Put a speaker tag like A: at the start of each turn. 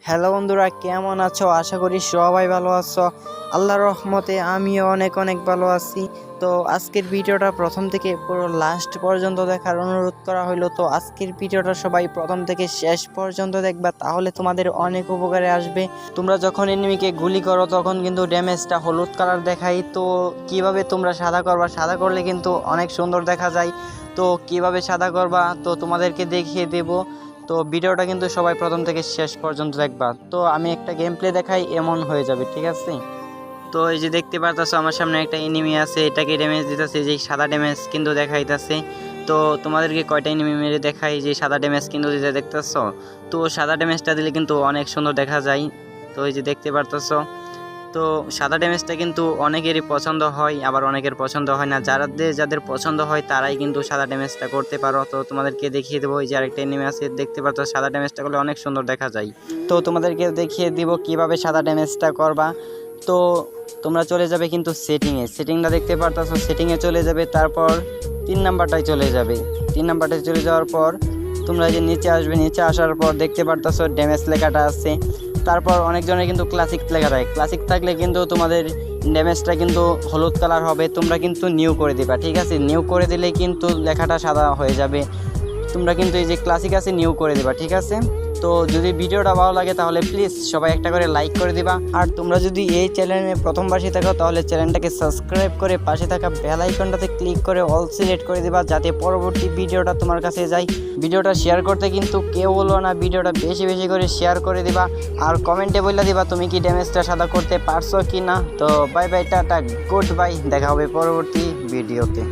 A: Hello বন্ধুরা, কেমন আছো? আশা করি সবাই ভালো আছো। আল্লাহর রহমতে আমিও অনেক অনেক ভালো আছি। তো আজকের ভিডিওটা প্রথম থেকে পুরো লাস্ট পর্যন্ত দেখার অনুরোধ করা হলো। তো আজকের ভিডিওটা সবাই প্রথম থেকে শেষ পর্যন্ত দেখবা, তাহলে তোমাদের অনেক উপকারে আসবে। তোমরা যখন এনিমিকে গুলি করো তখন কিন্তু ড্যামেজটা হলুদ কালার দেখায়। তো কিভাবে তোমরা সাদা করবা, সাদা করলে কিন্তু অনেক সুন্দর দেখা যায়। তো কিভাবে সাদা করবা তো তোমাদেরকে দেখিয়ে দেবো। তো ভিডিওটা কিন্তু সবাই প্রথম থেকে শেষ পর্যন্ত দেখবা। তো আমি একটা গেম প্লে দেখাই, এমন হয়ে যাবে, ঠিক আছে? তো এই যে দেখতে পারতাছো আমার সামনে একটা এনিমি আছে, এটাকে ড্যামেজ দিতেছে, যে সাদা ড্যামেজ কিন্তু দেখাইতেছে। তো তোমাদেরকে কয়টা এনিমি মেরে দেখাই যে সাদা ড্যামেজ কিন্তু দিতে দেখতেছো। তো সাদা ড্যামেজটা দিলে কিন্তু অনেক সুন্দর দেখা যায়। তো এই যে দেখতে পারতাছো, তো সাদা ড্যামেজটা কিন্তু অনেকেরই পছন্দ হয়, আবার অনেকের পছন্দ হয় না। যাদের পছন্দ হয় তারাই কিন্তু সাদা ড্যামেজটা করতে পারো। তো তোমাদেরকে দেখিয়ে দেবো, এই যে আরেকটা এনিমি আছে, দেখতে পাচ্ছ সাদা ড্যামেজটা করলে অনেক সুন্দর দেখা যায়। তো তোমাদেরকে দেখিয়ে দিব কিভাবে সাদা ড্যামেজটা করবা। তো তোমরা চলে যাবে কিন্তু সেটিংটা দেখতে পারতাছো, সেটিংয়ে চলে যাবে, তারপর 3 নাম্বারটায় চলে যাবে। 3 নাম্বারটায় চলে যাওয়ার পর তোমরা যে নিচে আসবে, নিচে আসার পর দেখতে পারতাছো ড্যামেজ লেখাটা আছে। তারপর অনেকজনের কিন্তু ক্লাসিক লেখা থাকে, ক্লাসিক থাকলে কিন্তু তোমাদের ড্যামেজটা কিন্তু হলুদ কালার হবে। তোমরা কিন্তু নিউ করে দিবা, ঠিক আছে? নিউ করে দিলে কিন্তু লেখাটা সাদা হয়ে যাবে। তোমরা কিন্তু এই যে ক্লাসিক আছে, নিউ করে দিবা, ঠিক আছে? তো যদি ভিডিওটা ভালো লাগে তাহলে প্লিজ সবাই একটা করে লাইক করে দিবা। আর তোমরা যদি এই চ্যানেলে প্রথমবারই থাকো তাহলে চ্যানেলটাকে সাবস্ক্রাইব করে পাশে থাকা বেল আইকনটাতে ক্লিক করে অল সিলেক্ট করে দিবা, যাতে পরবর্তী ভিডিওটা তোমার কাছে যায়। ভিডিওটা শেয়ার করতে কিন্তু কেউ বলো না, ভিডিওটা বেশি বেশি করে শেয়ার করে দিবা। আর কমেন্টে বলে দিবা তুমি কি ড্যামেজটা সাদা করতে পারছো কি না। তো bye bye, tata, good bye, দেখা হবে পরবর্তী ভিডিওতে।